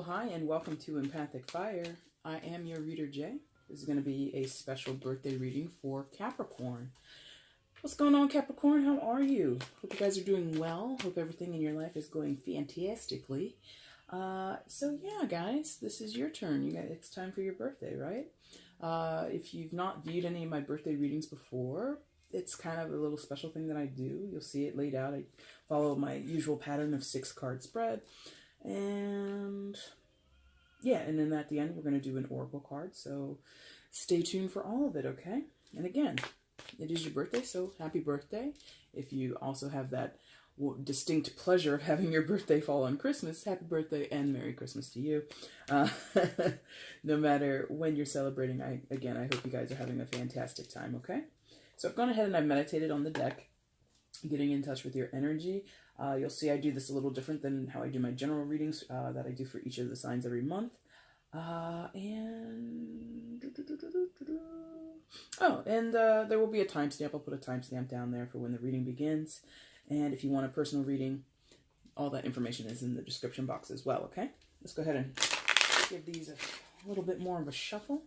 hi, and welcome to EmpathicFire. I am your reader, Jay. This is going to be a special birthday reading for Capricorn. What's going on, Capricorn? How are you? Hope you guys are doing well. Hope everything in your life is going fantastically. So yeah, guys, this is your turn. It's time for your birthday, right? If you've not viewed any of my birthday readings before, it's kind of a little special thing that I do. You'll see it laid out. I follow my usual pattern of 6-card spread. And yeah, and then at the end, we're going to do an oracle card. So stay tuned for all of it, okay? And again, it is your birthday, so happy birthday. If you also have that distinct pleasure of having your birthday fall on Christmas, happy birthday and Merry Christmas to you. No matter when you're celebrating, I hope you guys are having a fantastic time, okay? So I've gone ahead and I've meditated on the deck, getting in touch with your energy. You'll see I do this a little different than how I do my general readings that I do for each of the signs every month. There will be a timestamp. I'll put a timestamp down there for when the reading begins. And if you want a personal reading, all that information is in the description box as well, okay? Let's go ahead and give these a little bit more of a shuffle.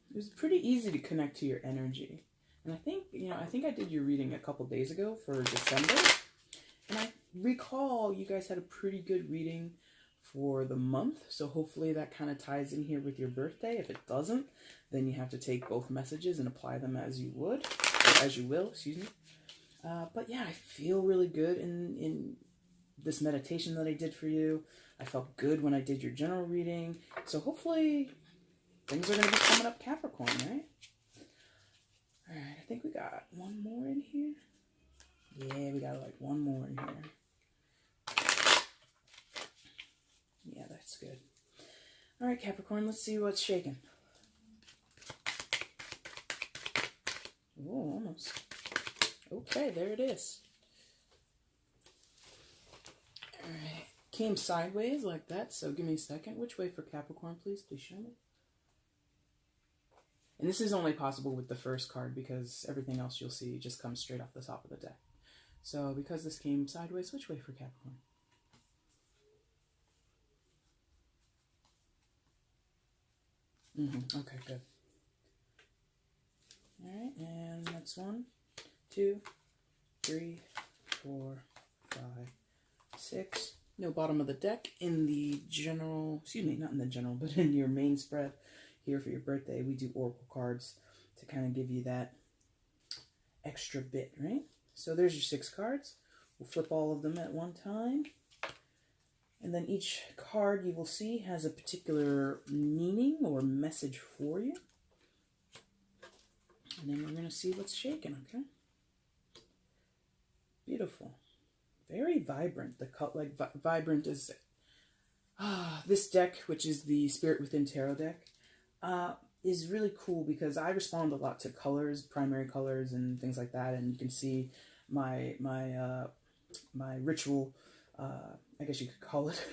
It was pretty easy to connect to your energy. And I think I did your reading a couple days ago for December. And I recall you guys had a pretty good reading for the month. So hopefully that kind of ties in here with your birthday. If it doesn't, then you have to take both messages and apply them as you would, or as you will, excuse me. But yeah, I feel really good in this meditation that I did for you. I felt good when I did your general reading. So hopefully things are going to be coming up Capricorn, right? All right, I think we got one more in here. Yeah, we got like one more in here. Yeah, that's good. All right, Capricorn, let's see what's shaking. Oh, almost. Okay, there it is. All right, came sideways like that, so give me a second. Which way for Capricorn, please? Please show me. And this is only possible with the first card because everything else you'll see just comes straight off the top of the deck. So because this came sideways, which way for Capricorn? Okay, good. All right, and that's 1, 2, 3, 4, 5, 6. No bottom of the deck in the general, excuse me, not in the general, but in your main spread. Here for your birthday, we do oracle cards to kind of give you that extra bit, right? So there's your 6 cards. We'll flip all of them at one time. And then each card you will see has a particular meaning or message for you. And then we're going to see what's shaking, okay? Beautiful. Very vibrant. Vibrant is this deck, which is the Spirit Within Tarot deck. Is really cool because I respond a lot to colors, primary colors and things like that, and you can see my ritual, I guess you could call it.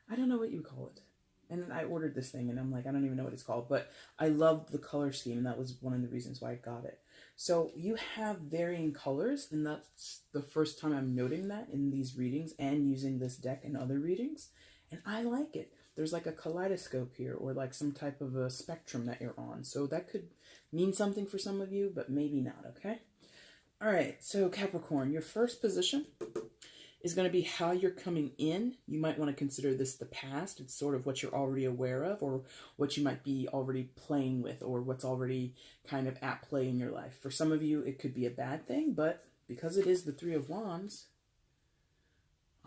I don't know what you would call it. And I ordered this thing and I'm like, I don't even know what it's called, but I loved the color scheme and that was one of the reasons why I got it. So you have varying colors, and that's the first time I'm noting that in these readings and using this deck in other readings, and I like it. There's like a kaleidoscope here, or like some type of a spectrum that you're on. So that could mean something for some of you, but maybe not, okay? All right, so Capricorn, your first position is going to be how you're coming in. You might want to consider this the past. It's sort of what you're already aware of, or what you might be already playing with, or what's already kind of at play in your life. For some of you, it could be a bad thing, but because it is the 3 of Wands,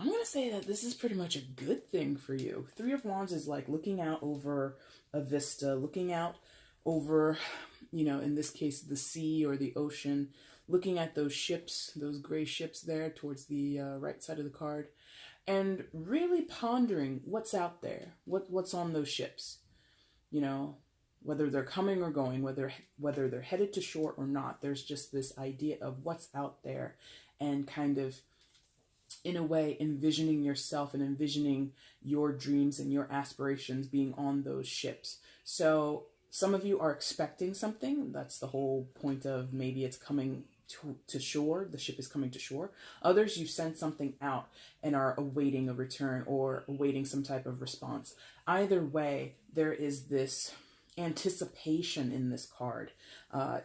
I'm going to say that this is pretty much a good thing for you. 3 of Wands is like looking out over a vista, looking out over, in this case, the sea or the ocean, looking at those ships, those gray ships there towards the right side of the card, and really pondering what's out there, what's on those ships, whether they're coming or going, whether they're headed to shore or not. There's just this idea of what's out there, and kind of, in a way, envisioning yourself and envisioning your dreams and your aspirations being on those ships. So some of you are expecting something. That's the whole point of maybe it's coming to shore. The ship is coming to shore. Others, you send something out and are awaiting a return or awaiting some type of response. Either way, there is this anticipation in this card.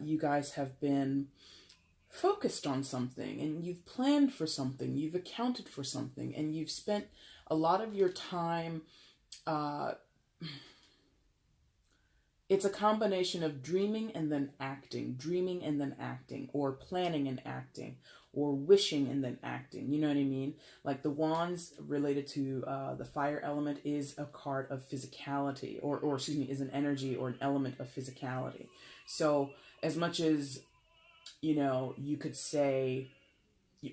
You guys have been focused on something, and you've planned for something, you've accounted for something, and you've spent a lot of your time. It's a combination of dreaming and then acting, or planning and acting, or wishing and then acting. You know what I mean? Like the wands related to the fire element is a card of physicality, or excuse me, is an energy or an element of physicality. So as much as, you know, you could say,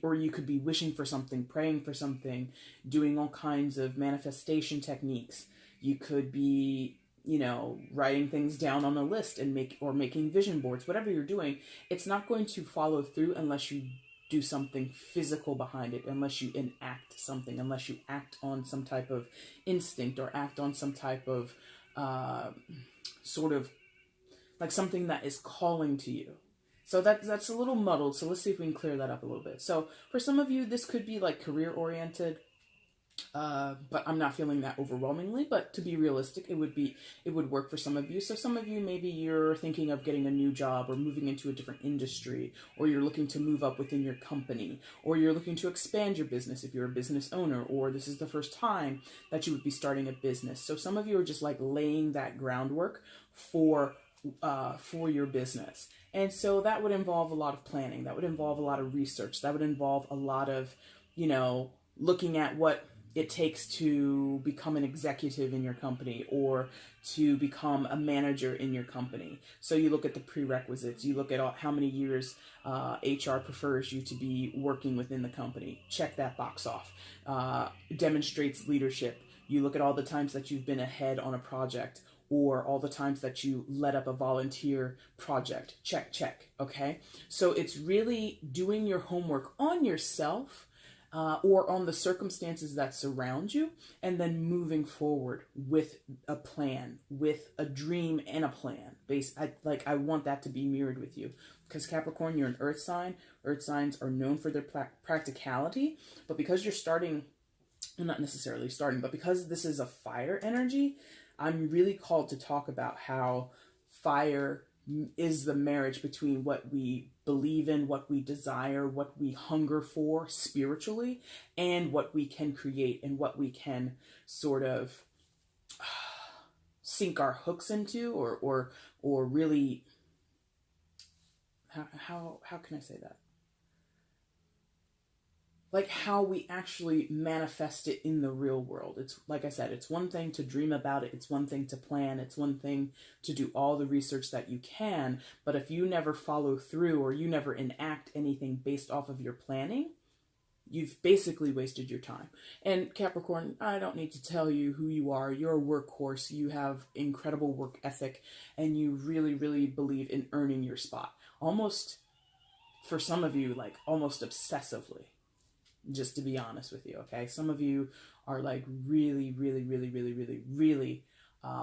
or you could be wishing for something, praying for something, doing all kinds of manifestation techniques. You could be, you know, writing things down on a list and making vision boards. Whatever you're doing, it's not going to follow through unless you do something physical behind it, unless you enact something, unless you act on some type of instinct or act on some type of sort of like something that is calling to you. So that's a little muddled. So let's see if we can clear that up a little bit. So for some of you, this could be like career oriented, but I'm not feeling that overwhelmingly. But to be realistic, it would work for some of you. So some of you, maybe you're thinking of getting a new job or moving into a different industry, or you're looking to move up within your company, or you're looking to expand your business if you're a business owner, or this is the first time that you would be starting a business. So some of you are just like laying that groundwork for your business. And so that would involve a lot of planning. That would involve a lot of research. That would involve a lot of, you know, looking at what it takes to become an executive in your company or to become a manager in your company. So you look at the prerequisites. You look at how many years HR prefers you to be working within the company. Check that box off. Demonstrates leadership. You look at all the times that you've been ahead on a project, or all the times that you led up a volunteer project. Check, check, okay? So it's really doing your homework on yourself or on the circumstances that surround you, and then moving forward with a plan, with a dream and a plan. I want that to be mirrored with you. Because Capricorn, you're an earth sign. Earth signs are known for their practicality, but because you're starting, well, not necessarily starting, but because this is a fire energy, I'm really called to talk about how fire is the marriage between what we believe in, what we desire, what we hunger for spiritually, and what we can create and what we can sort of sink our hooks into, or really, how can I say that? Like how we actually manifest it in the real world. It's like I said, it's one thing to dream about it. It's one thing to plan. It's one thing to do all the research that you can. But if you never follow through or you never enact anything based off of your planning, you've basically wasted your time. And Capricorn, I don't need to tell you who you are. You're a workhorse. You have incredible work ethic, and you really, really believe in earning your spot. Almost, for some of you, like almost obsessively. Just to be honest with you, okay? Some of you are like really, really, really, really, really, really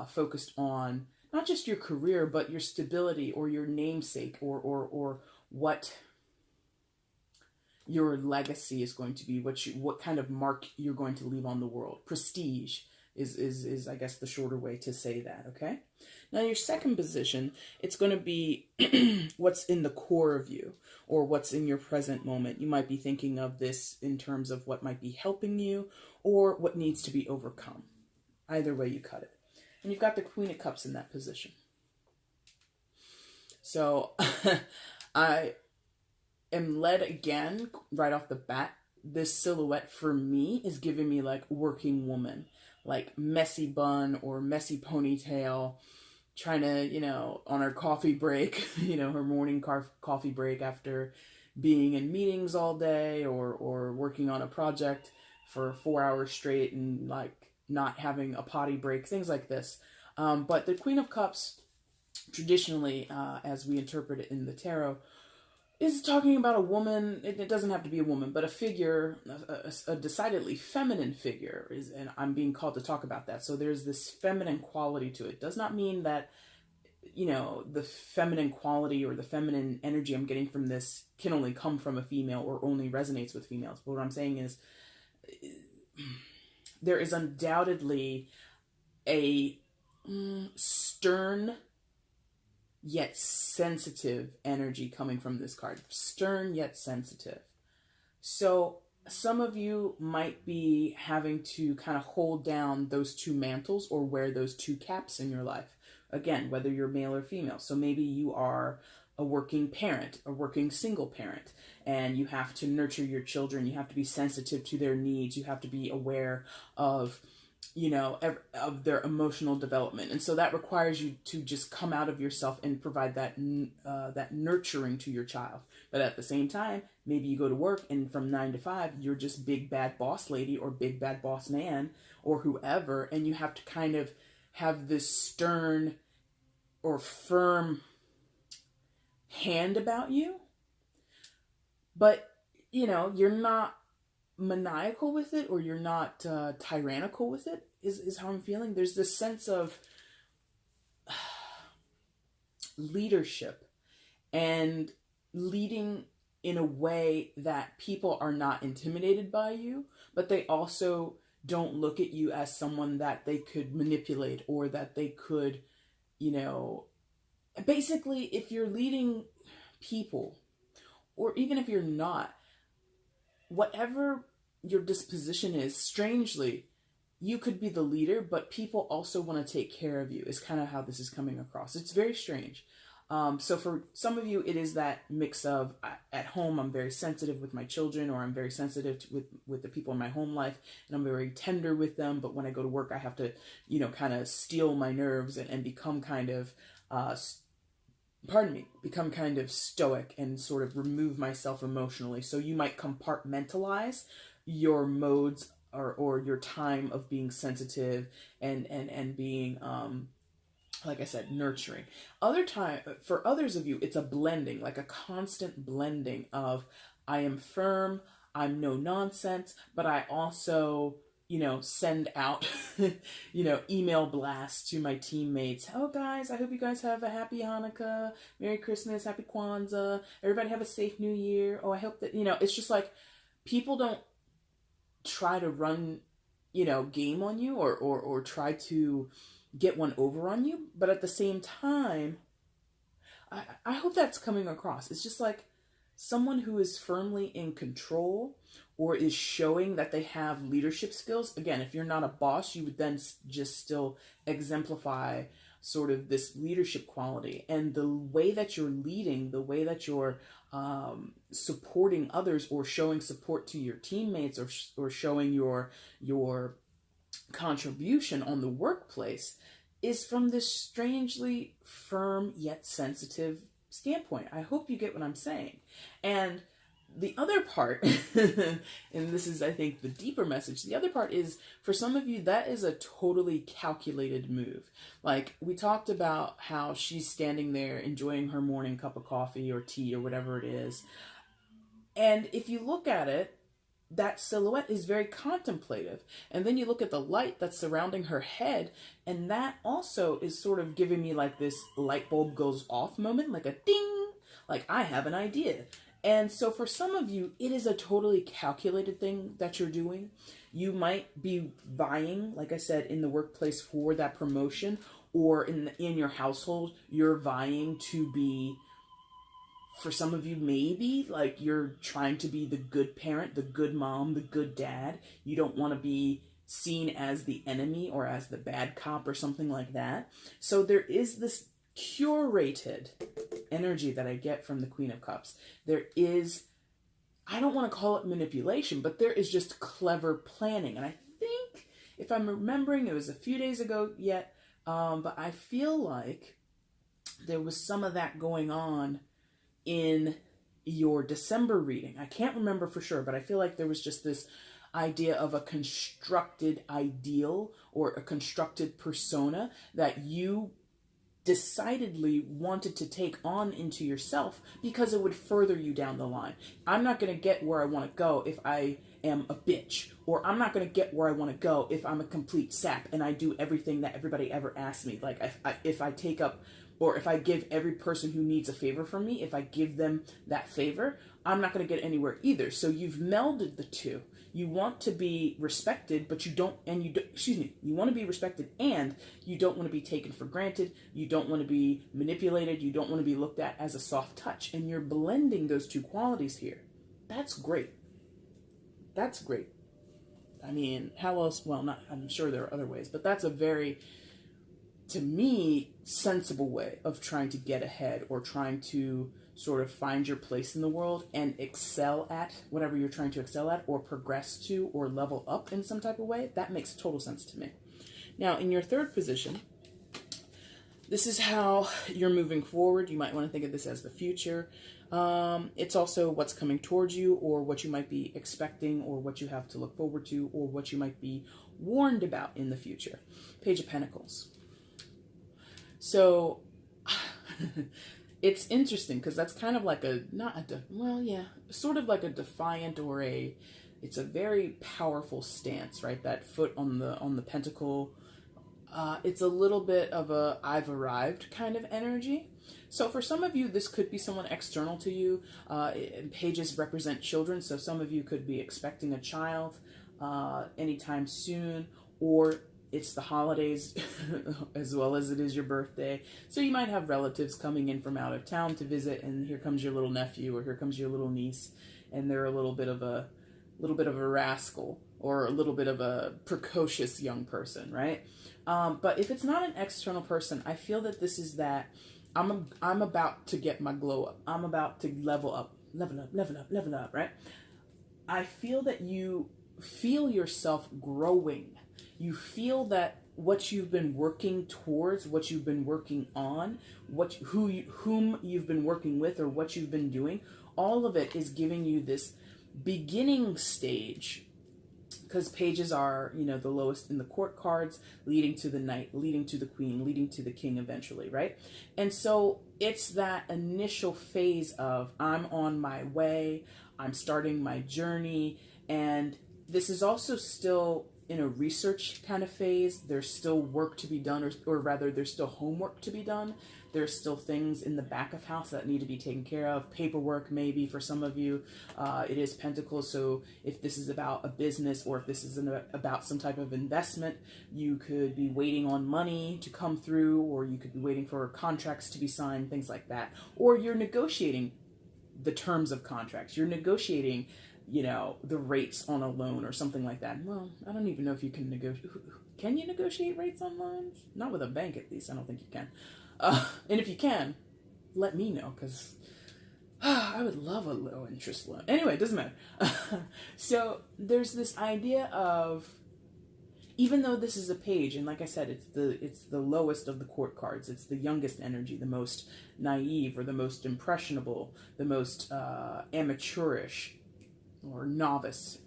focused on not just your career, but your stability or your namesake, or what your legacy is going to be, what kind of mark you're going to leave on the world. Prestige is I guess the shorter way to say that, okay? Now your second position, it's going to be what's in the core of you, or what's in your present moment. You might be thinking of this in terms of what might be helping you or what needs to be overcome. Either way you cut it. And you've got the Queen of Cups in that position. So I am led again right off the bat. This silhouette for me is giving me like working woman, like messy bun or messy ponytail, trying to, you know, on her coffee break, you know, her morning coffee break after being in meetings all day, or working on a project for 4 hours straight and like not having a potty break, things like this. But the Queen of Cups, traditionally, as we interpret it in the tarot, is talking about a woman. It doesn't have to be a woman, but a figure, a decidedly feminine figure, and I'm being called to talk about that. So there's this feminine quality to it. Does not mean that the feminine quality or the feminine energy I'm getting from this can only come from a female or only resonates with females. But what I'm saying is there is undoubtedly a stern yet sensitive energy coming from this card. Stern yet sensitive. So some of you might be having to kind of hold down those two mantles or wear those two caps in your life. Again, whether you're male or female. So maybe you are a working parent, a working single parent, and you have to nurture your children. You have to be sensitive to their needs. You have to be aware of, of their emotional development. And so that requires you to just come out of yourself and provide that nurturing to your child. But at the same time, maybe you go to work and from 9 to 5, you're just big bad boss lady or big bad boss man or whoever. And you have to kind of have this stern or firm hand about you. But, you're not maniacal with it, or you're not tyrannical with it, is how I'm feeling. There's this sense of leadership and leading in a way that people are not intimidated by you, but they also don't look at you as someone that they could manipulate or that they could, basically, if you're leading people, or even if you're not, whatever your disposition is, strangely, you could be the leader, but people also want to take care of you, is kind of how this is coming across. It's very strange. So for some of you, it is that mix of at home, I'm very sensitive with my children, or I'm very sensitive with the people in my home life, and I'm very tender with them. But when I go to work, I have to, kind of steel my nerves and become kind of, become kind of stoic and sort of remove myself emotionally. So you might compartmentalize your modes or your time of being sensitive and being, like I said, nurturing. For others of you, it's a blending, like a constant blending of, I am firm, I'm no nonsense, but I also, send out, email blasts to my teammates. Oh guys, I hope you guys have a happy Hanukkah, Merry Christmas, Happy Kwanzaa, everybody have a safe New Year. Oh, I hope that, it's just like, people don't try to run, game on you or try to get one over on you. But at the same time, I hope that's coming across. It's just like someone who is firmly in control or is showing that they have leadership skills. Again, if you're not a boss, you would then just still exemplify sort of this leadership quality. And the way that you're leading, the way that you're supporting others or showing support to your teammates or showing your contribution on the workplace is from this strangely firm yet sensitive standpoint. I hope you get what I'm saying. And the other part, and this is, I think, the deeper message, the other part is, for some of you, that is a totally calculated move. Like, we talked about how she's standing there enjoying her morning cup of coffee or tea or whatever it is. And if you look at it, that silhouette is very contemplative. And then you look at the light that's surrounding her head, and that also is sort of giving me like this light bulb goes off moment, like a ding, like I have an idea. And so for some of you, it is a totally calculated thing that you're doing. You might be vying, like I said, in the workplace for that promotion, or in your household, you're vying to be, for some of you, maybe like you're trying to be the good parent, the good mom, the good dad. You don't want to be seen as the enemy or as the bad cop or something like that. So there is this curated energy that I get from the Queen of Cups. There is, I don't want to call it manipulation, but there is just clever planning. And I think, if I'm remembering, it was a few days ago yet, but I feel like there was some of that going on in your December reading. I can't remember for sure, but I feel like there was just this idea of a constructed ideal or a constructed persona that you decidedly wanted to take on into yourself because it would further you down the line. I'm not going to get where I want to go if I am a bitch, or I'm not going to get where I want to go if I'm a complete sap and I do everything that everybody ever asks me. Like if I take up or if I give every person who needs a favor from me, if I give them that favor, I'm not going to get anywhere either. So you've melded the two. You want to be respected, but you don't, you want to be respected and you don't want to be taken for granted. You don't want to be manipulated. You don't want to be looked at as a soft touch. And you're blending those two qualities here. That's great. That's great. I mean, how else? Well, not, I'm sure there are other ways, but that's a very, to me, sensible way of trying to get ahead or trying to sort of find your place in the world and excel at whatever you're trying to excel at or progress to or level up in some type of way. That makes total sense to me. Now, in your third position, this is how you're moving forward. You might want to think of this as the future. It's also what's coming towards you or what you might be expecting or what you have to look forward to or what you might be warned about in the future. Page of Pentacles. So it's interesting because that's kind of like sort of like a defiant or it's a very powerful stance, right? That foot on the pentacle. It's a little bit of a I've arrived kind of energy. So for some of you, this could be someone external to you. Pages represent children, so some of you could be expecting a child anytime soon, or it's the holidays as well as it is your birthday. So you might have relatives coming in from out of town to visit, and here comes your little nephew or here comes your little niece, and they're a little bit of a rascal or a little bit of a precocious young person, right? But if it's not an external person, I feel that this is that I'm about to get my glow up. I'm about to level up, right? I feel that you feel yourself growing. You feel that what you've been working towards, what you've been working on, whom you've been working with, or what you've been doing, all of it is giving you this beginning stage. Because pages are, the lowest in the court cards, leading to the knight, leading to the queen, leading to the king eventually, right? And so it's that initial phase of I'm on my way, I'm starting my journey, and this is also still in a research kind of phase. There's still work to be done, or rather there's still homework to be done. There's still things in the back of house that need to be taken care of. Paperwork, maybe, for some of you. It is Pentacles, so if this is about a business or if this is about some type of investment, you could be waiting on money to come through, or you could be waiting for contracts to be signed, things like that. Or you're negotiating the terms of contracts. You're negotiating, the rates on a loan or something like that. Well, I don't even know if you can negotiate. Can you negotiate rates on loans? Not with a bank, at least. I don't think you can. And if you can, let me know, because I would love a low interest loan. Anyway, it doesn't matter. So there's this idea of, even though this is a page, and like I said, it's the lowest of the court cards. It's the youngest energy, the most naive or the most impressionable, the most amateurish or novice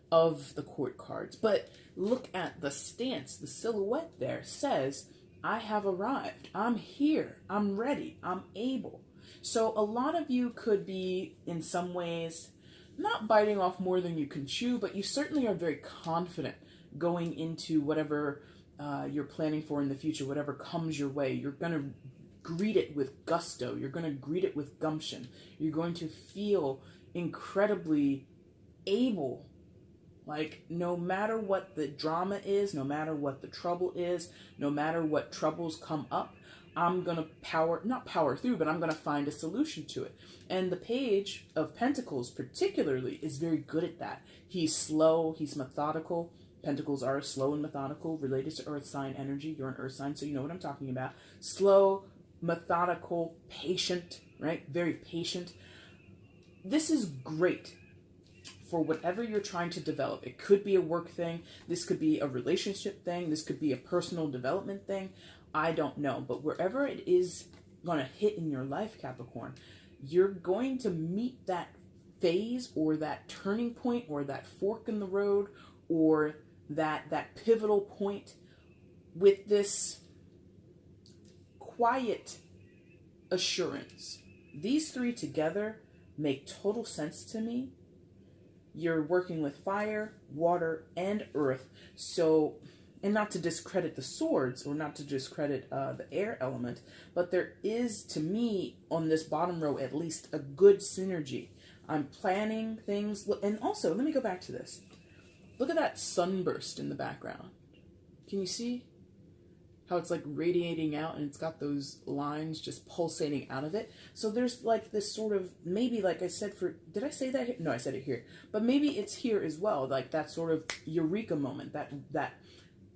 of the court cards. But look at the stance. The silhouette there says, I have arrived. I'm here. I'm ready. I'm able. So a lot of you could be, in some ways, not biting off more than you can chew, but you certainly are very confident going into whatever you're planning for in the future, whatever comes your way. You're going to greet it with gusto. You're going to greet it with gumption. You're going to feel incredibly able. Like, no matter what the drama is, no matter what the trouble is, no matter what troubles come up, I'm going to not power through, but I'm going to find a solution to it. And the Page of Pentacles particularly is very good at that. He's slow, he's methodical. Pentacles are slow and methodical, related to earth sign energy. You're an earth sign, so you know what I'm talking about. Slow, methodical, patient, right? Very patient. This is great for whatever you're trying to develop. It could be a work thing. This could be a relationship thing. This could be a personal development thing. I don't know. But wherever it is going to hit in your life, Capricorn, you're going to meet that phase or that turning point or that fork in the road or that pivotal point with this quiet assurance. These three together make total sense to me. You're working with fire, water, and earth. So and not to discredit the swords or not to discredit the air element, but there is, to me, on this bottom row at least, a good synergy. I'm planning things. And also, let me go back to this. Look at that sunburst in the background. Can you see how it's like radiating out and it's got those lines just pulsating out of it? So there's like this sort of, maybe like I said did I say that here? No, I said it here. But maybe it's here as well, like that sort of eureka moment, that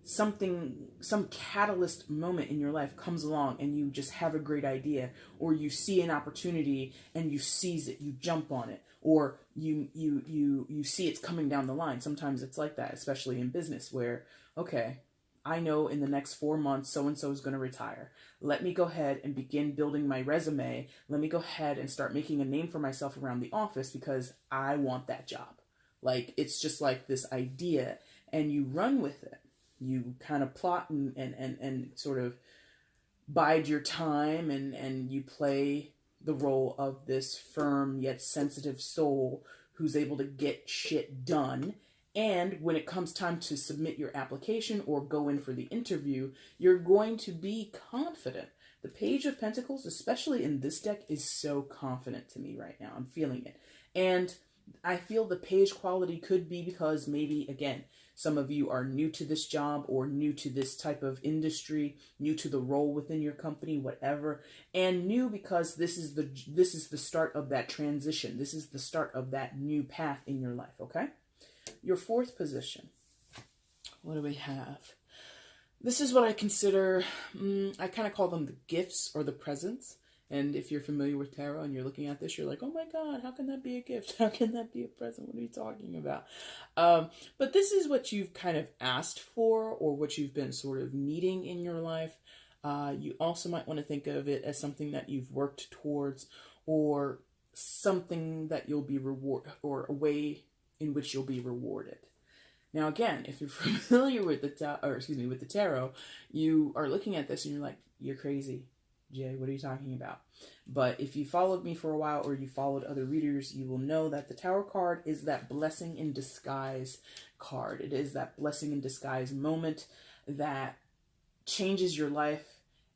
something, some catalyst moment in your life comes along and you just have a great idea, or you see an opportunity and you seize it, you jump on it, or you see it's coming down the line. Sometimes it's like that, especially in business, where, okay, I know in the next 4 months, so-and-so is going to retire. Let me go ahead and begin building my resume. Let me go ahead and start making a name for myself around the office because I want that job. Like, it's just like this idea, and you run with it. You kind of plot and sort of bide your time, and you play the role of this firm yet sensitive soul who's able to get shit done. And when it comes time to submit your application or go in for the interview, you're going to be confident. The Page of Pentacles, especially in this deck, is so confident to me right now. I'm feeling it. And I feel the page quality could be because maybe, again, some of you are new to this job or new to this type of industry, new to the role within your company, whatever, and new because this is the start of that transition. This is the start of that new path in your life, okay? Your fourth position. What do we have? This is what I consider, I kind of call them the gifts or the presents. And if you're familiar with tarot and you're looking at this, you're like, oh my God, how can that be a gift? How can that be a present? What are you talking about? But this is what you've kind of asked for, or what you've been sort of needing in your life. You also might want to think of it as something that you've worked towards, or something that you'll be rewarded, or a way in which you'll be rewarded. Now, again, if you're familiar with the tarot, you are looking at this and you're like, you're crazy, Jay, what are you talking about? But if you followed me for a while, or you followed other readers, you will know that the Tower card is that blessing in disguise card. It is that blessing in disguise moment that changes your life,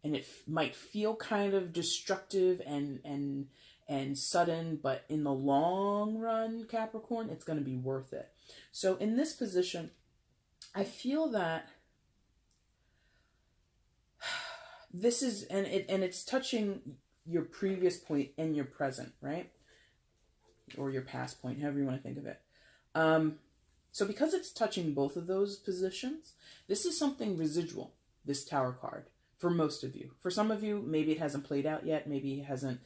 and it might feel kind of destructive and sudden, but in the long run, Capricorn, it's going to be worth it. So in this position, I feel that this is, and it's touching your previous point and your present, right? Or your past point, however you want to think of it. So because it's touching both of those positions, this is something residual, this Tower card, for most of you. For some of you, maybe it hasn't played out yet. Maybe it hasn't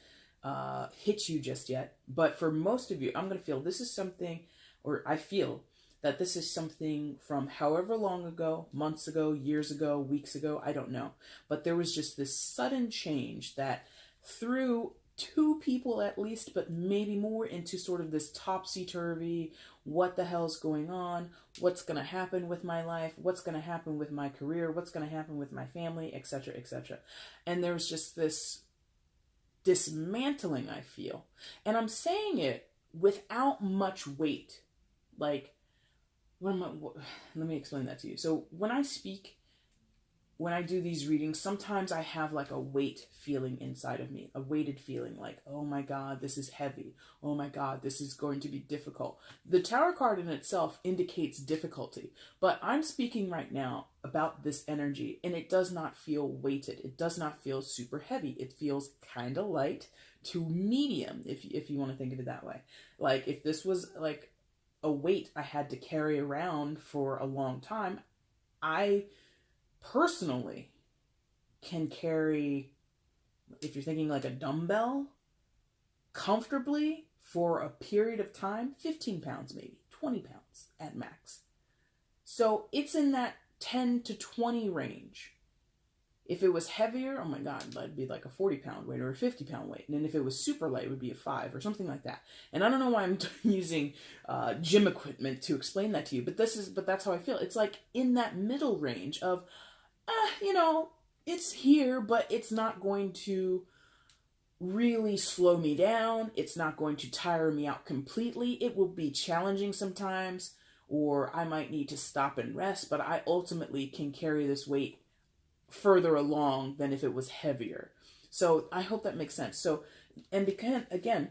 hit you just yet. But for most of you, I'm going to feel this is something, or I feel that this is something from however long ago, months ago, years ago, weeks ago, I don't know. But there was just this sudden change that threw two people at least, but maybe more, into sort of this topsy-turvy, what the hell's going on? What's going to happen with my life? What's going to happen with my career? What's going to happen with my family, etc., etc. And there was just this dismantling, I feel. And I'm saying it without much weight. Like, let me explain that to you. So when I speak, when I do these readings, sometimes I have like a weight feeling inside of me, a weighted feeling, like, oh my God, this is heavy. Oh my God, this is going to be difficult. The Tower card in itself indicates difficulty, but I'm speaking right now about this energy, and it does not feel weighted. It does not feel super heavy. It feels kind of light to medium, if you want to think of it that way. Like, if this was like a weight I had to carry around for a long time, I personally can carry, if you're thinking like a dumbbell, comfortably for a period of time, 15 pounds maybe, 20 pounds at max. So it's in that 10 to 20 range. If it was heavier, oh my God, that'd be like a 40-pound weight or a 50-pound weight. And then if it was super light, it would be a 5 or something like that. And I don't know why I'm using gym equipment to explain that to you, but that's how I feel. It's like in that middle range of, it's here, but it's not going to really slow me down. It's not going to tire me out completely. It will be challenging sometimes, or I might need to stop and rest, but I ultimately can carry this weight further along than if it was heavier. So I hope that makes sense. So, and because, again,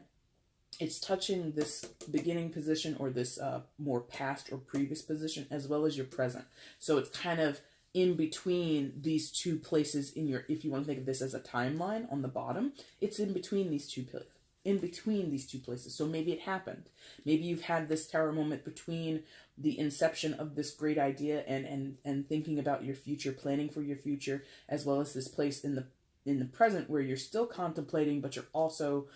it's touching this beginning position or this more past or previous position as well as your present. So it's kind of in between these two places in your, if you want to think of this as a timeline on the bottom, it's in between these two places. So maybe it happened. Maybe you've had this tower moment between the inception of this great idea and thinking about your future, planning for your future, as well as this place in the present where you're still contemplating, but you're also,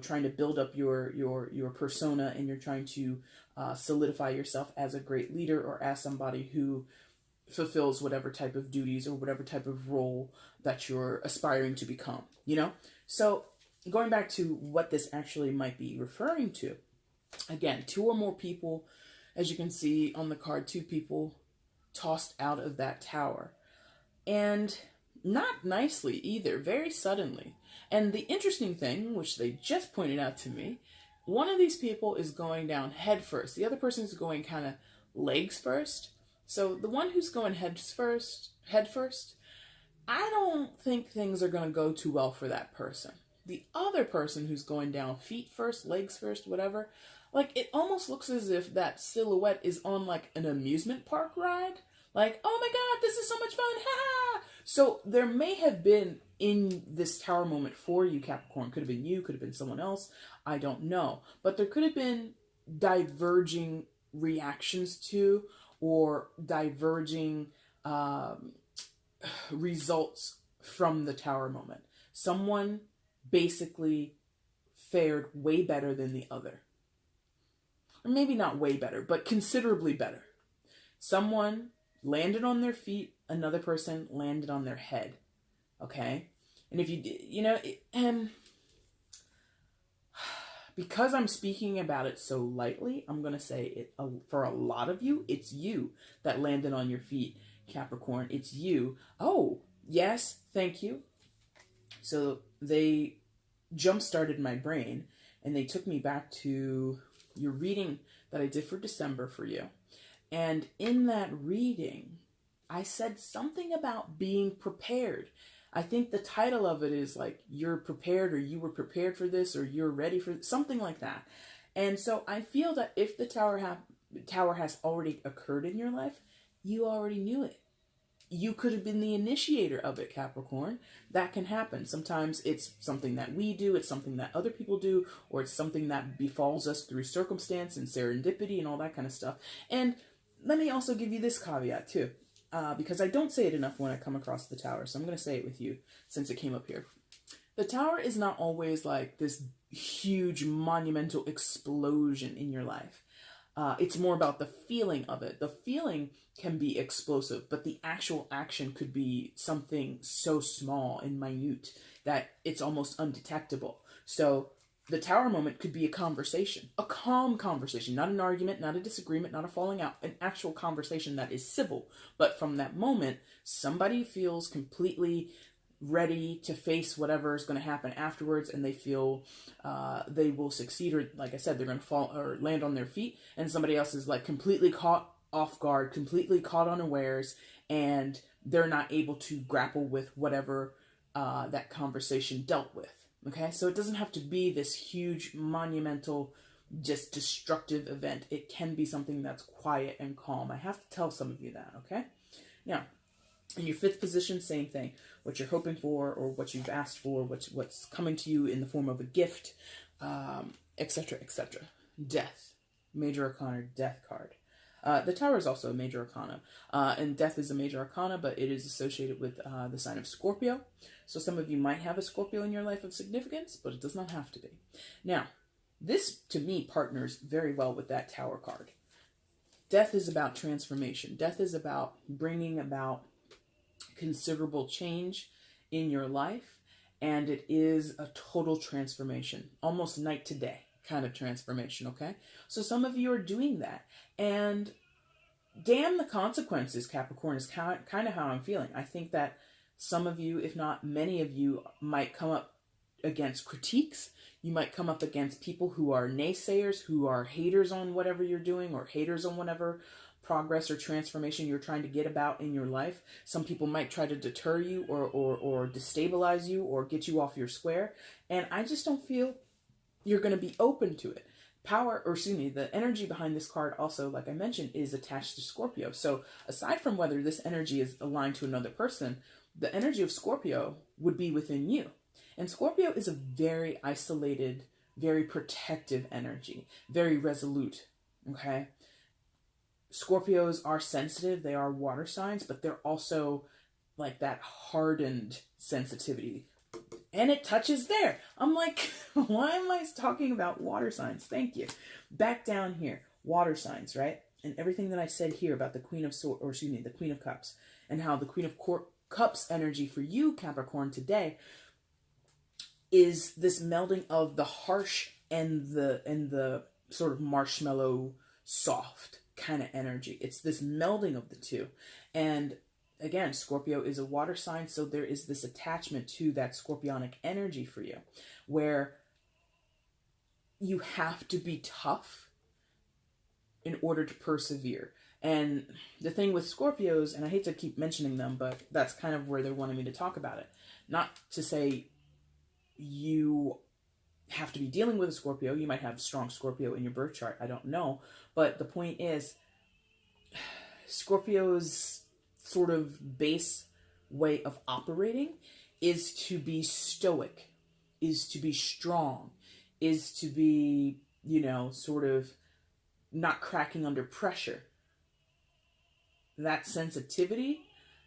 trying to build up your persona, and you're trying to solidify yourself as a great leader or as somebody who fulfills whatever type of duties or whatever type of role that you're aspiring to become, So going back to what this actually might be referring to, again, 2 or more people, as you can see on the card, 2 people tossed out of that tower. And not nicely either, very suddenly. And the interesting thing, which they just pointed out to me, one of these people is going down head first. The other person is going kind of legs first. So the one who's going head first, I don't think things are going to go too well for that person. The other person who's going down feet first, legs first, whatever, like it almost looks as if that silhouette is on like an amusement park ride. Like, oh my God, this is so much fun, ha! So there may have been in this tower moment for you, Capricorn, could have been you, could have been someone else, I don't know. But there could have been diverging reactions to or diverging results from the tower moment. Someone basically fared way better than the other. Or maybe not way better, but considerably better. Someone landed on their feet, another person landed on their head. Okay? And if and because I'm speaking about it so lightly, I'm going to say it for a lot of you, it's you that landed on your feet, Capricorn. It's you. Oh, yes, thank you. So they jump-started my brain, and they took me back to your reading that I did for December for you. And in that reading, I said something about being prepared. I think the title of it is like, you're prepared, or you were prepared for this, or you're ready for something like that. And so I feel that if the tower has already occurred in your life, you already knew it. You could have been the initiator of it, Capricorn. That can happen. Sometimes it's something that we do, it's something that other people do, or it's something that befalls us through circumstance and serendipity and all that kind of stuff. And let me also give you this caveat too, because I don't say it enough when I come across the tower, so I'm going to say it with you since it came up here. The tower is not always like this huge monumental explosion in your life. It's more about the feeling of it. The feeling can be explosive, but the actual action could be something so small and minute that it's almost undetectable. So the tower moment could be a conversation, a calm conversation, not an argument, not a disagreement, not a falling out, an actual conversation that is civil. But from that moment, somebody feels completely ready to face whatever is going to happen afterwards, and they feel they will succeed, or like I said, they're going to fall or land on their feet, and somebody else is like completely caught off guard, completely caught unawares, and they're not able to grapple with whatever that conversation dealt with. Okay, so it doesn't have to be this huge, monumental, just destructive event. It can be something that's quiet and calm. I have to tell some of you that, okay? Now, in your 5th position, same thing. What you're hoping for, or what you've asked for, what's coming to you in the form of a gift, etc., etc. Death. Major Arcana, Death card. The Tower is also a major arcana, and Death is a major arcana, but it is associated with the sign of Scorpio. So some of you might have a Scorpio in your life of significance, but it does not have to be. Now, this, to me, partners very well with that Tower card. Death is about transformation. Death is about bringing about considerable change in your life, and it is a total transformation, almost night to day kind of transformation, okay? So some of you are doing that, and damn the consequences, Capricorn, is kind of how I'm feeling. I think that some of you, if not many of you, might come up against critiques. You might come up against people who are naysayers, who are haters on whatever you're doing, or haters on whatever progress or transformation you're trying to get about in your life. Some people might try to deter you or destabilize you or get you off your square. And I just don't feel you're going to be open to it. The energy behind this card also, like I mentioned, is attached to Scorpio. So aside from whether this energy is aligned to another person, the energy of Scorpio would be within you. And Scorpio is a very isolated, very protective energy, very resolute, okay? Scorpios are sensitive, they are water signs, but they're also like that hardened sensitivity. And it touches there. I'm like, why am I talking about water signs? Thank you. Back down here, water signs, right? And everything that I said here about the the Queen of Cups, and how the Queen of Cups energy for you, Capricorn, today is this melding of the harsh and the sort of marshmallow soft kind of energy. It's this melding of the two. And again, Scorpio is a water sign, so there is this attachment to that scorpionic energy for you, where you have to be tough in order to persevere. And the thing with Scorpios, and I hate to keep mentioning them, but that's kind of where they're wanting me to talk about it. Not to say you have to be dealing with a Scorpio. You might have strong Scorpio in your birth chart. I don't know. But the point is, Scorpio's sort of base way of operating is to be stoic, is to be strong, is to be, sort of not cracking under pressure. That sensitivity,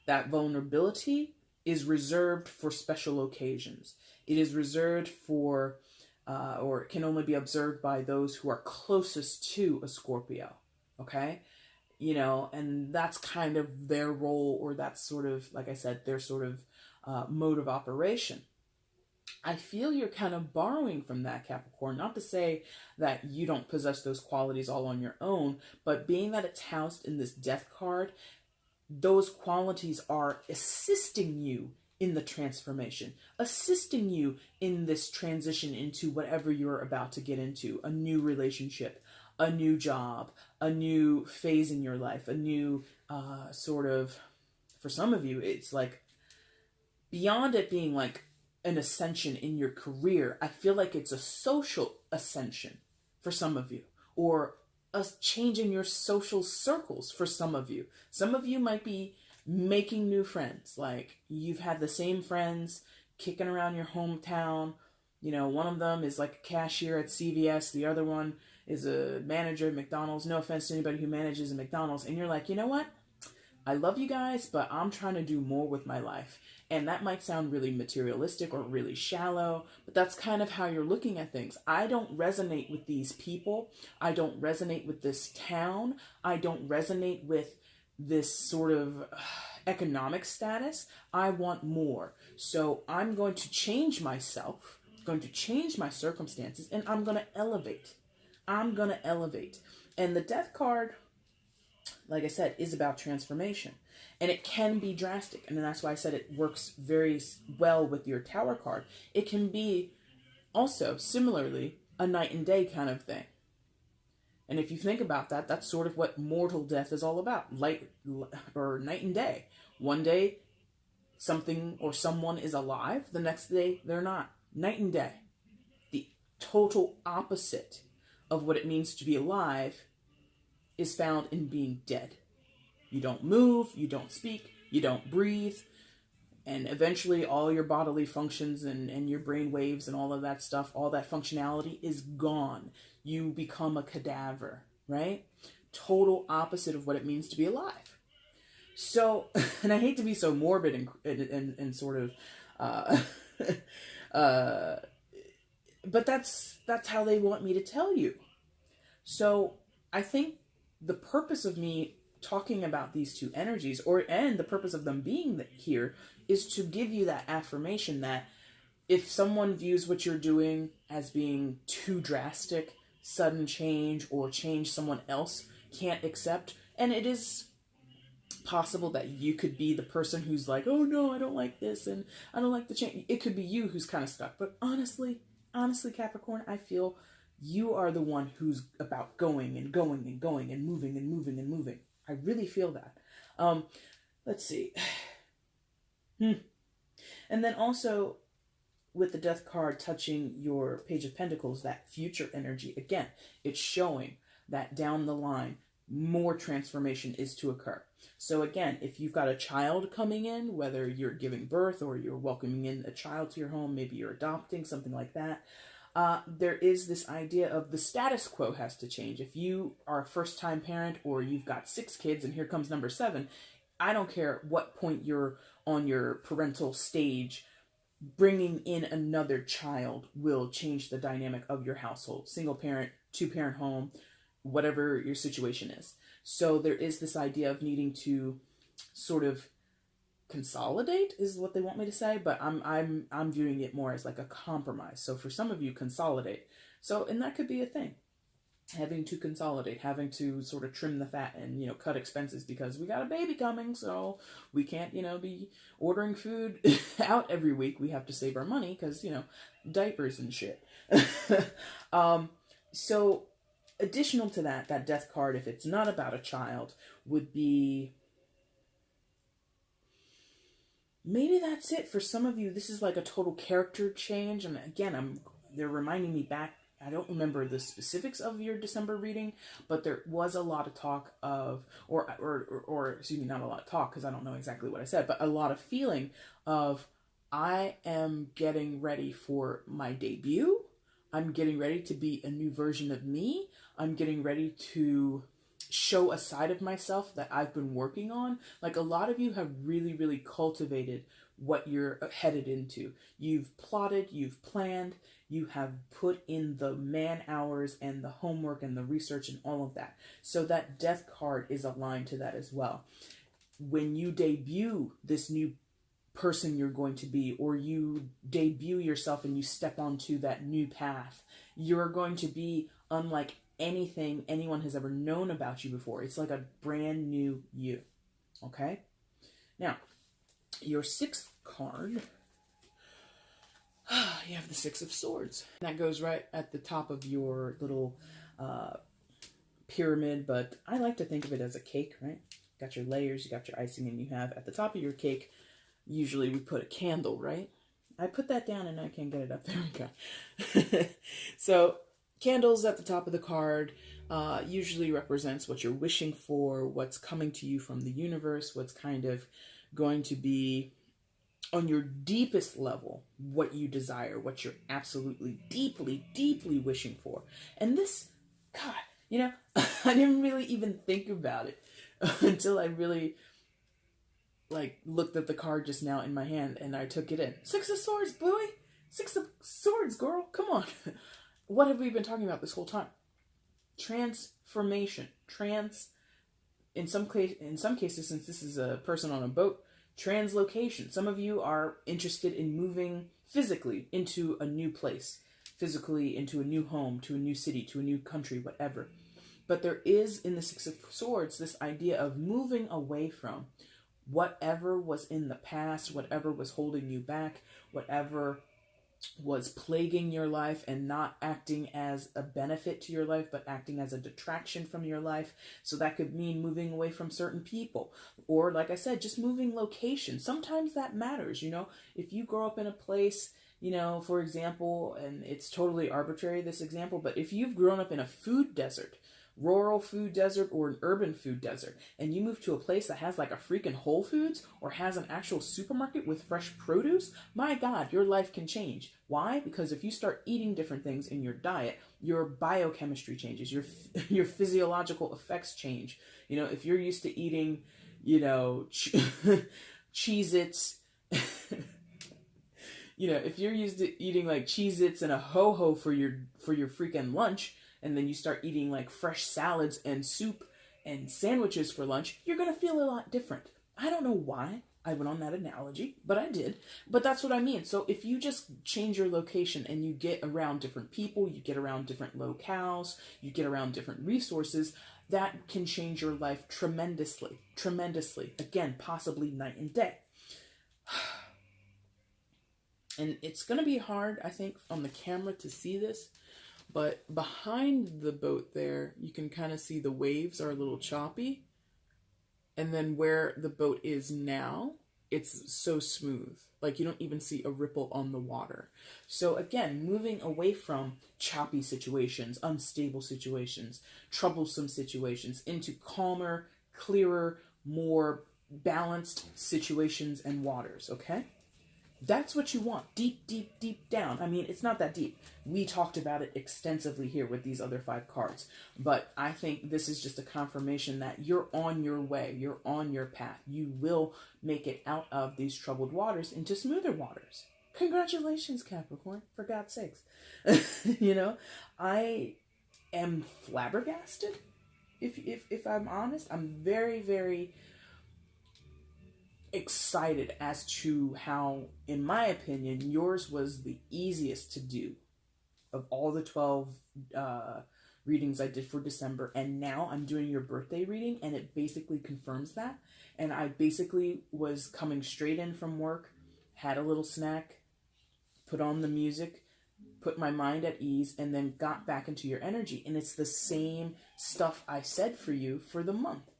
that vulnerability is reserved for special occasions. It is reserved for, or it can only be observed by those who are closest to a Scorpio, okay? And that's kind of their role, or that's sort of, like I said, their sort of mode of operation. I feel you're kind of borrowing from that, Capricorn. Not to say that you don't possess those qualities all on your own, but being that it's housed in this death card, those qualities are assisting you in the transformation, assisting you in this transition into whatever you're about to get into, a new relationship, a new job, a new phase in your life, a new sort of, for some of you, it's like beyond it being like an ascension in your career, I feel like it's a social ascension for some of you, or a change in your social circles for some of you. Some of you might be making new friends. Like you've had the same friends kicking around your hometown. One of them is like a cashier at CVS. The other one is a manager at McDonald's. No offense to anybody who manages at McDonald's. And you're like, you know what? I love you guys, but I'm trying to do more with my life. And that might sound really materialistic or really shallow, but that's kind of how you're looking at things. I don't resonate with these people. I don't resonate with this town. I don't resonate with this sort of economic status. I want more. So I'm going to change myself, going to change my circumstances, and I'm going to elevate. I'm going to elevate. And the death card, like I said, is about transformation. And it can be drastic. And that's why I said it works very well with your Tower card. It can be also, similarly, a night and day kind of thing. And if you think about that, that's sort of what mortal death is all about. Light or night and day. One day, something or someone is alive. The next day, they're not. Night and day. The total opposite of what it means to be alive is found in being dead. You don't move, you don't speak, you don't breathe, and eventually all your bodily functions and your brain waves and all of that stuff, all that functionality is gone. You become a cadaver, right? Total opposite of what it means to be alive. So, and I hate to be so morbid and sort of, but that's how they want me to tell you. So I think the purpose of me talking about these two energies, and the purpose of them being here, is to give you that affirmation that if someone views what you're doing as being too drastic, sudden change, or change someone else can't accept, and it is possible that you could be the person who's like, oh no, I don't like this, and I don't like the change. It could be you who's kind of stuck. But honestly, honestly, Capricorn, I feel you are the one who's about going and going and going and moving and moving and moving. I really feel that. Let's see. And then also with the Death card touching your Page of Pentacles, that future energy, again, it's showing that down the line, more transformation is to occur. So again, if you've got a child coming in, whether you're giving birth or you're welcoming in a child to your home, maybe you're adopting, something like that, there is this idea of the status quo has to change. If you are a first-time parent or you've got 6 kids and here comes number 7, I don't care what point you're on your parental stage, bringing in another child will change the dynamic of your household. Single parent, 2-parent home, whatever your situation is. So there is this idea of needing to sort of consolidate is what they want me to say, but I'm viewing it more as like a compromise. So for some of you, consolidate. So, and that could be a thing. Having to consolidate, having to sort of trim the fat and, cut expenses because we got a baby coming, so we can't, be ordering food out every week. We have to save our money because, diapers and shit. So additional to that Death card, if it's not about a child, would be, maybe that's it for some of you. This is like a total character change. And again, they're reminding me back. I don't remember the specifics of your December reading, but there was a lot of talk of, or excuse me, not a lot of talk because I don't know exactly what I said, but a lot of feeling of, I am getting ready for my debut. I'm getting ready to be a new version of me. I'm getting ready to show a side of myself that I've been working on. Like a lot of you have really, really cultivated what you're headed into. You've plotted, you've planned, you have put in the man hours and the homework and the research and all of that. So that Death card is aligned to that as well. When you debut this new person you're going to be, or you debut yourself and you step onto that new path, you're going to be unlike anything anyone has ever known about you before. It's like a brand new you. Okay? Now, your 6th card, you have the 6 of Swords. That goes right at the top of your little pyramid, but I like to think of it as a cake, right? Got your layers, you got your icing, and you have at the top of your cake, usually we put a candle, right? I put that down and I can't get it up. There we go. So candles at the top of the card usually represents what you're wishing for, what's coming to you from the universe, what's kind of going to be on your deepest level, what you desire, what you're absolutely deeply, deeply wishing for. And this, God, I didn't really even think about it until I really looked at the card just now in my hand and I took it in. 6 of Swords, boy! 6 of Swords, girl! Come on! What have we been talking about this whole time? Transformation. In some cases, since this is a person on a boat, translocation. Some of you are interested in moving physically into a new place, physically into a new home, to a new city, to a new country, whatever. But there is, in the 6 of Swords, this idea of moving away from whatever was in the past, whatever was holding you back, whatever was plaguing your life and not acting as a benefit to your life, but acting as a detraction from your life. So that could mean moving away from certain people, or like I said, just moving location. Sometimes that matters, if you grow up in a place, for example, and it's totally arbitrary, this example, but if you've grown up in a food desert, rural food desert or an urban food desert, and you move to a place that has like a freaking Whole Foods or has an actual supermarket with fresh produce, my God, your life can change. Why? Because if you start eating different things in your diet, your biochemistry changes, your physiological effects change. If you're used to eating, Cheez-Its, if you're used to eating like Cheez-Its and a ho-ho for your freaking lunch, and then you start eating like fresh salads and soup and sandwiches for lunch, you're going to feel a lot different. I don't know why I went on that analogy, but I did. But that's what I mean. So if you just change your location and you get around different people, you get around different locales, you get around different resources, that can change your life tremendously, tremendously. Again, possibly night and day. And it's going to be hard, I think, on the camera to see this, but behind the boat there, you can kind of see the waves are a little choppy. And then where the boat is now, it's so smooth. Like you don't even see a ripple on the water. So again, moving away from choppy situations, unstable situations, troublesome situations, into calmer, clearer, more balanced situations and waters, okay? That's what you want, deep, deep, deep down. I mean, it's not that deep. We talked about it extensively here with these other 5 cards. But I think this is just a confirmation that you're on your way. You're on your path. You will make it out of these troubled waters into smoother waters. Congratulations, Capricorn, for God's sakes. You know, I am flabbergasted, if I'm honest. I'm very, very excited as to how, in my opinion, yours was the easiest to do of all the 12 readings I did for December. And now I'm doing your birthday reading, and it basically confirms that. And I basically was coming straight in from work, had a little snack, put on the music, put my mind at ease, and then got back into your energy. And it's the same stuff I said for you for the month.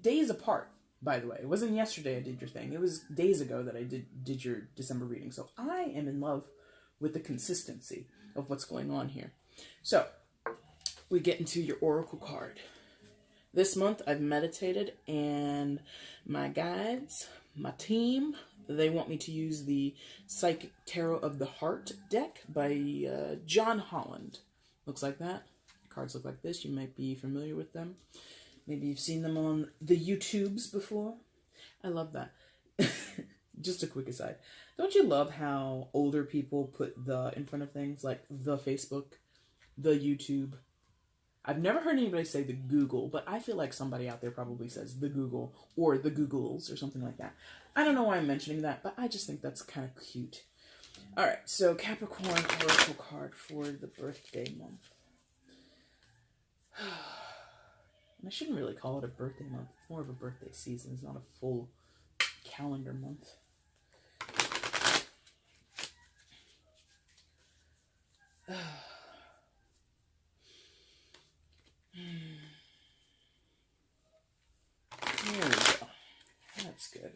Days apart. By the way, it wasn't yesterday I did your thing. It was days ago that I did your December reading. So I am in love with the consistency of what's going on here. So we get into your oracle card. This month I've meditated, and my guides, my team, they want me to use the Psychic Tarot of the Heart deck by John Holland. Looks like that. Cards look like this. You might be familiar with them. Maybe you've seen them on the YouTubes before. I love that. Just a quick aside. Don't you love how older people put the in front of things, like the Facebook, the YouTube? I've never heard anybody say the Google, but I feel like somebody out there probably says the Google or the Googles or something like that. I don't know why I'm mentioning that, but I just think that's kind of cute. All right, so Capricorn Oracle card for the birthday month. And I shouldn't really call it a birthday month. It's more of a birthday season. It's not a full calendar month. There we go. That's good.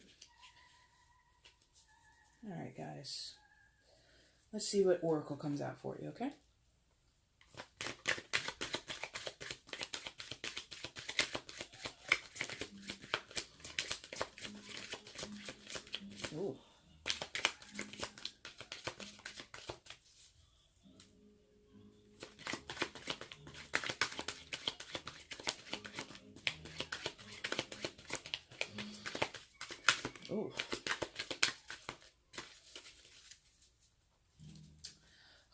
All right, guys. Let's see what Oracle comes out for you, okay? Ooh. Ooh.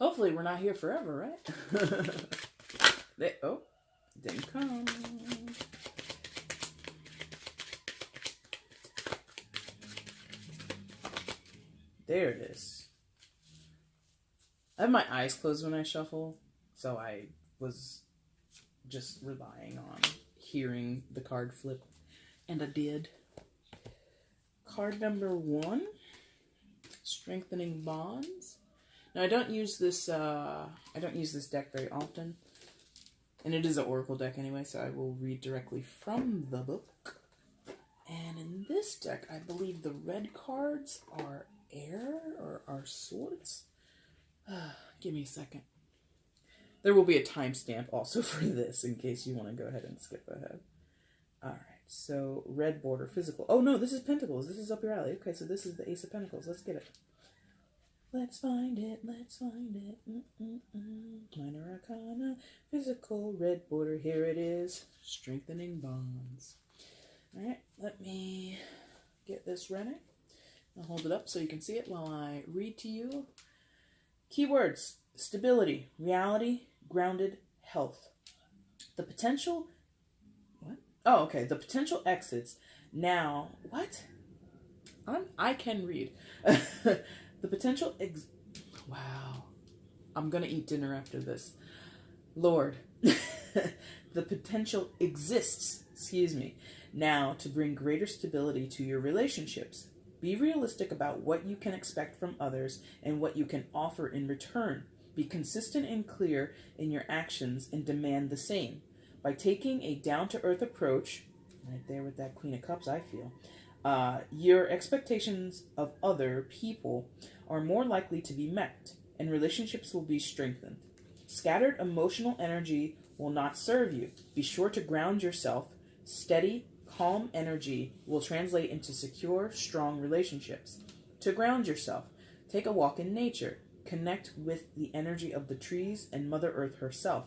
Hopefully we're not here forever, right? Didn't come. There it is. I have my eyes closed when I shuffle, so I was just relying on hearing the card flip, and I did. Card number 1, Strengthening Bonds. Now I don't use this deck very often, and it is an oracle deck anyway, so I will read directly from the book. And in this deck, I believe the red cards are air or are swords. Give me a second. There will be a timestamp also for this in case you want to go ahead and skip ahead. Alright, so red border, physical. Oh no, this is Pentacles. This is up your alley. Okay, so this is the Ace of Pentacles. Let's get it. Let's find it. Let's find it. Minor Arcana, physical, red border. Here it is. Strengthening bonds. Alright, let me get this ready. I'll hold it up so you can see it while I read to you. Keywords: stability, reality, grounded, health. The potential... What? Oh, okay. The potential exits. Now, what? I can read. The potential... Wow. I'm going to eat dinner after this. Lord. The potential exists, excuse me, now to bring greater stability to your relationships. Be realistic about what you can expect from others and what you can offer in return. Be consistent and clear in your actions and demand the same. By taking a down-to-earth approach, right there with that Queen of Cups, I feel, your expectations of other people are more likely to be met, and relationships will be strengthened. Scattered emotional energy will not serve you. Be sure to ground yourself. Steady, calm energy will translate into secure, strong relationships. To ground yourself, take a walk in nature. Connect with the energy of the trees and Mother Earth herself.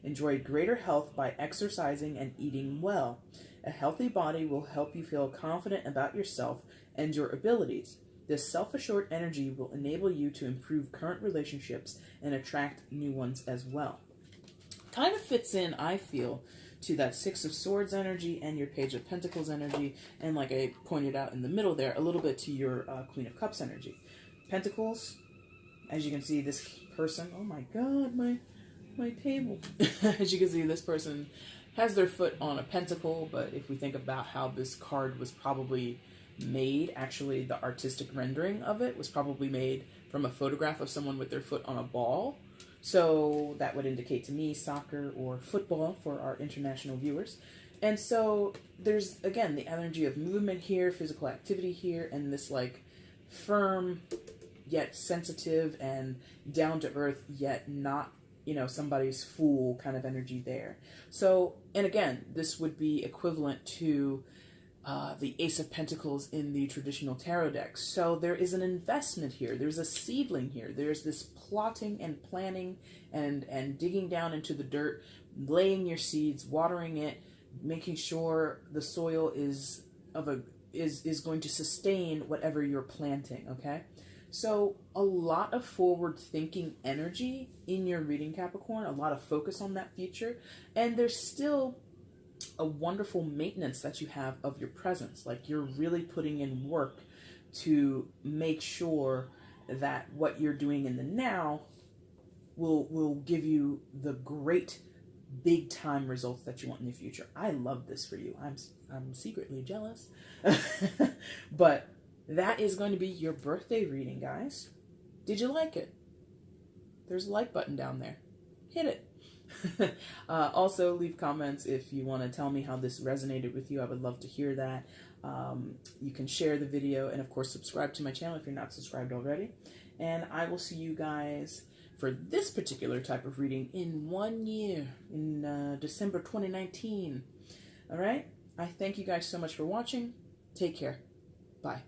Enjoy greater health by exercising and eating well. A healthy body will help you feel confident about yourself and your abilities. This self-assured energy will enable you to improve current relationships and attract new ones as well. Kind of fits in, I feel, to that Six of Swords energy and your Page of Pentacles energy, and like I pointed out in the middle there, a little bit to your Queen of Cups energy. Pentacles, as you can see, this person, oh my god, my table. As you can see, this person has their foot on a pentacle, but if we think about how this card was probably made, actually the artistic rendering of it was probably made from a photograph of someone with their foot on a ball. So that would indicate to me soccer or football for our international viewers. And so there's, again, the energy of movement here, physical activity here, and this like firm yet sensitive and down to earth yet not, you know, somebody's fool kind of energy there. So, and again, this would be equivalent to the Ace of Pentacles in the traditional tarot decks. So there is an investment here. There's a seedling here. There's this plotting and planning and digging down into the dirt, laying your seeds, watering it, making sure the soil is going to sustain whatever you're planting, okay? So a lot of forward-thinking energy in your reading, Capricorn, a lot of focus on that future, and there's still a wonderful maintenance that you have of your presence. Like you're really putting in work to make sure that what you're doing in the now will give you the great big time results that you want in the future. I love this for you. I'm secretly jealous. But that is going to be your birthday reading, guys. Did you like it? There's a like button down there. Hit it. Also, leave comments if you want to tell me how this resonated with you. I would love to hear that. You can share the video and, of course, subscribe to my channel if you're not subscribed already. And I will see you guys for this particular type of reading in 1 year, in December 2019. All right? I thank you guys so much for watching. Take care. Bye.